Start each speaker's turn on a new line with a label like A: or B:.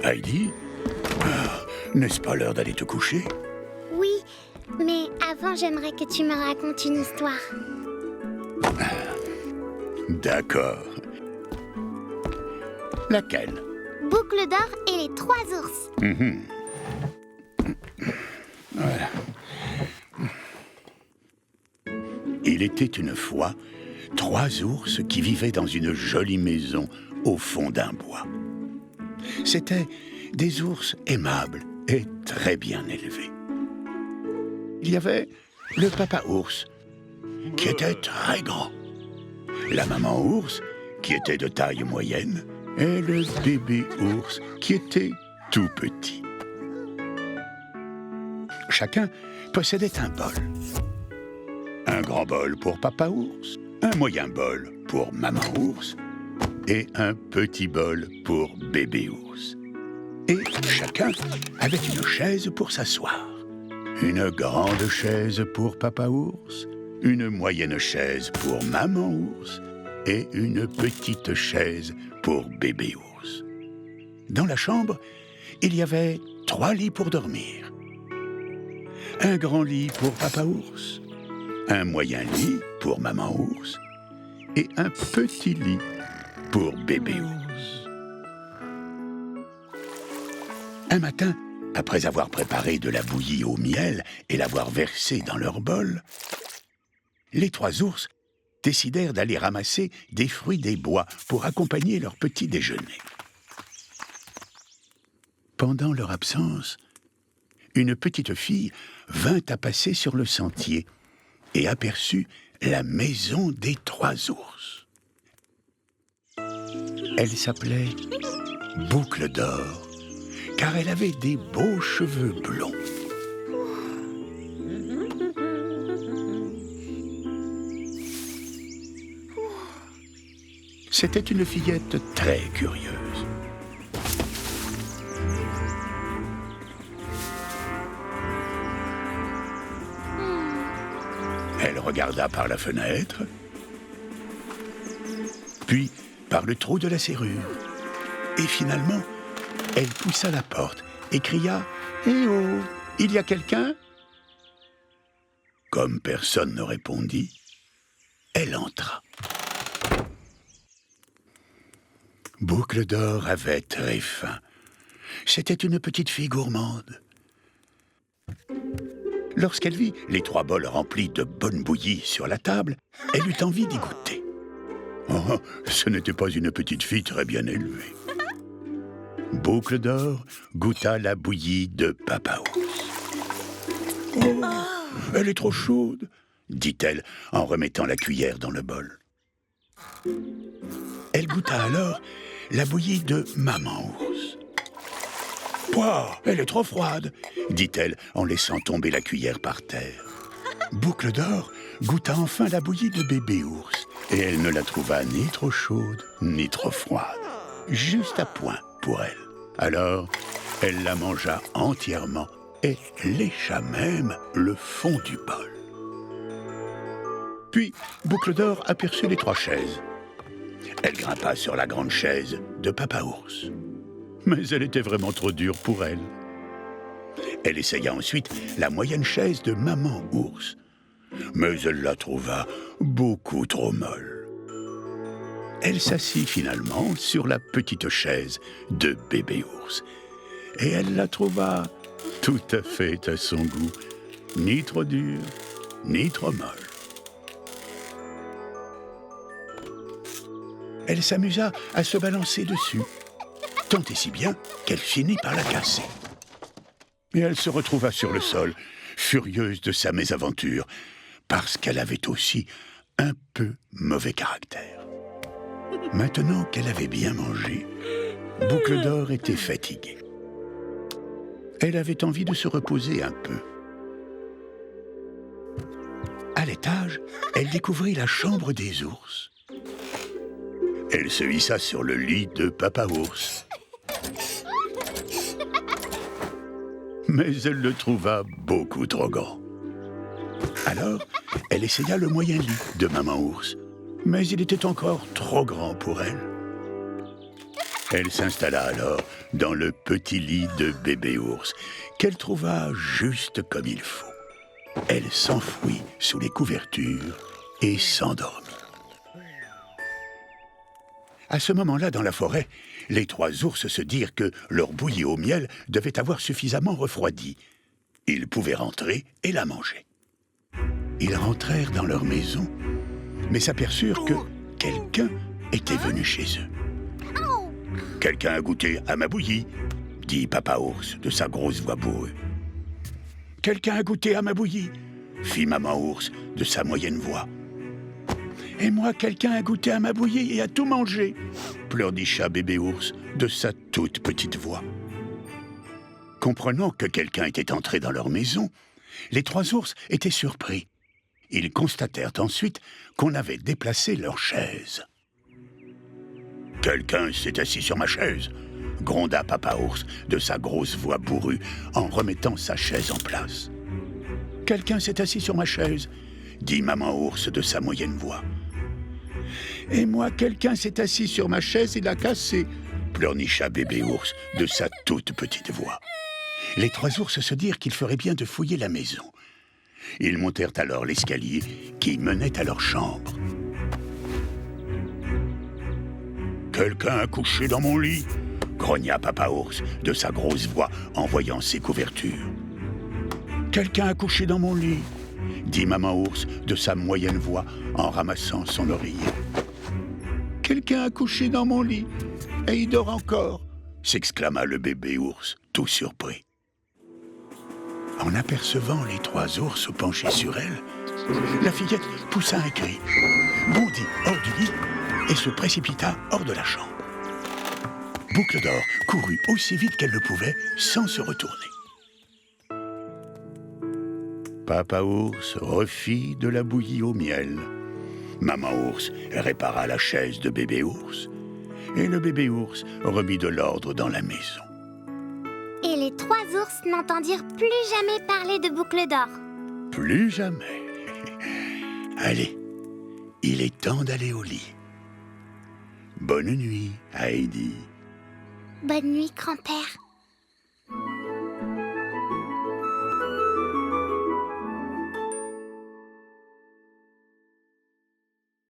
A: Heidi, n'est-ce pas l'heure d'aller te coucher?
B: Oui, mais avant, j'aimerais que tu me racontes une histoire.
A: D'accord. Laquelle?
B: Boucle d'or et les 3 ours.
A: Voilà. Il était une fois 3 ours qui vivaient dans une jolie maison au fond d'un bois. C'étaient des ours aimables et très bien élevés. Il y avait le papa ours, qui était très grand, la maman ours, qui était de taille moyenne, et le bébé ours, qui était tout petit. Chacun possédait un bol. Un grand bol pour papa ours, un moyen bol pour maman ours et un petit bol pour bébé ours. Et chacun avait une chaise pour s'asseoir. Une grande chaise pour papa ours, une moyenne chaise pour maman ours et une petite chaise pour bébé ours. Dans la chambre, il y avait 3 lits pour dormir. Un grand lit pour papa ours, un moyen lit pour maman ours et un petit lit pour bébé ours. Un matin, après avoir préparé de la bouillie au miel et l'avoir versée dans leur bol, les 3 ours décidèrent d'aller ramasser des fruits des bois pour accompagner leur petit déjeuner. Pendant leur absence, une petite fille vint à passer sur le sentier et aperçut la maison des 3 ours. Elle s'appelait Boucle d'or, car elle avait des beaux cheveux blonds. C'était une fillette très curieuse. Elle regarda par la fenêtre, puis par le trou de la serrure, et finalement, elle poussa la porte et cria « Eh oh, il y a quelqu'un ?» Comme personne ne répondit, elle entra. Boucle d'or avait très faim. C'était une petite fille gourmande. Lorsqu'elle vit les 3 bols remplis de bonne bouillie sur la table, elle eut envie d'y goûter. Oh, ce n'était pas une petite fille très bien élevée. Boucle d'or goûta la bouillie de papa ours. « Oh, elle est trop chaude !» dit-elle en remettant la cuillère dans le bol. Elle goûta alors la bouillie de maman ours. « Pouah, elle est trop froide !» dit-elle en laissant tomber la cuillère par terre. Boucle d'or goûta enfin la bouillie de bébé ours, et elle ne la trouva ni trop chaude, ni trop froide, juste à point pour elle. Alors, elle la mangea entièrement et lécha même le fond du bol. Puis, Boucle d'or aperçut les 3 chaises. Elle grimpa sur la grande chaise de papa ours. Mais elle était vraiment trop dure pour elle. Elle essaya ensuite la moyenne chaise de maman ours. Mais elle la trouva beaucoup trop molle. Elle s'assit finalement sur la petite chaise de bébé ours. Et elle la trouva tout à fait à son goût, ni trop dure, ni trop molle. Elle s'amusa à se balancer dessus, tant et si bien qu'elle finit par la casser. Et elle se retrouva sur le sol, furieuse de sa mésaventure, parce qu'elle avait aussi un peu mauvais caractère. Maintenant qu'elle avait bien mangé, Boucle d'or était fatiguée. Elle avait envie de se reposer un peu. À l'étage, elle découvrit la chambre des ours. Elle se hissa sur le lit de papa ours. Mais elle le trouva beaucoup trop grand. Alors, elle essaya le moyen lit de maman ours, mais il était encore trop grand pour elle. Elle s'installa alors dans le petit lit de bébé ours, qu'elle trouva juste comme il faut. Elle s'enfouit sous les couvertures et s'endormit. À ce moment-là, dans la forêt, les 3 ours se dirent que leur bouillie au miel devait avoir suffisamment refroidi. Ils pouvaient rentrer et la manger. Ils rentrèrent dans leur maison, mais s'aperçurent que quelqu'un était venu chez eux. « Quelqu'un a goûté à ma bouillie ?» dit Papa Ours de sa grosse voix bourrue. « Quelqu'un a goûté à ma bouillie ?» fit Maman Ours de sa moyenne voix. « Et moi, quelqu'un a goûté à ma bouillie et a tout mangé !» pleurnicha Bébé Ours de sa toute petite voix. Comprenant que quelqu'un était entré dans leur maison, les 3 ours étaient surpris. Ils constatèrent ensuite qu'on avait déplacé leur chaise. « Quelqu'un s'est assis sur ma chaise !» gronda Papa Ours de sa grosse voix bourrue en remettant sa chaise en place. « Quelqu'un s'est assis sur ma chaise !» dit Maman Ours de sa moyenne voix. « Et moi, quelqu'un s'est assis sur ma chaise et l'a cassée !» pleurnicha Bébé Ours de sa toute petite voix. Les 3 ours se dirent qu'il ferait bien de fouiller la maison. Ils montèrent alors l'escalier qui menait à leur chambre. « Quelqu'un a couché dans mon lit !» grogna Papa Ours de sa grosse voix en voyant ses couvertures. « Quelqu'un a couché dans mon lit !» dit Maman Ours de sa moyenne voix en ramassant son oreiller. « Quelqu'un a couché dans mon lit et il dort encore !» s'exclama le bébé ours, tout surpris. En apercevant les 3 ours penchés sur elle, la fillette poussa un cri, bondit hors du lit et se précipita hors de la chambre. Boucle d'Or courut aussi vite qu'elle le pouvait sans se retourner. Papa Ours refit de la bouillie au miel. Maman Ours répara la chaise de Bébé Ours et le bébé ours remit de l'ordre dans la maison.
B: Et les 3 ours n'entendirent plus jamais parler de Boucle d'Or.
A: Plus jamais. Allez, il est temps d'aller au lit. Bonne nuit, Heidi.
B: Bonne nuit, grand-père.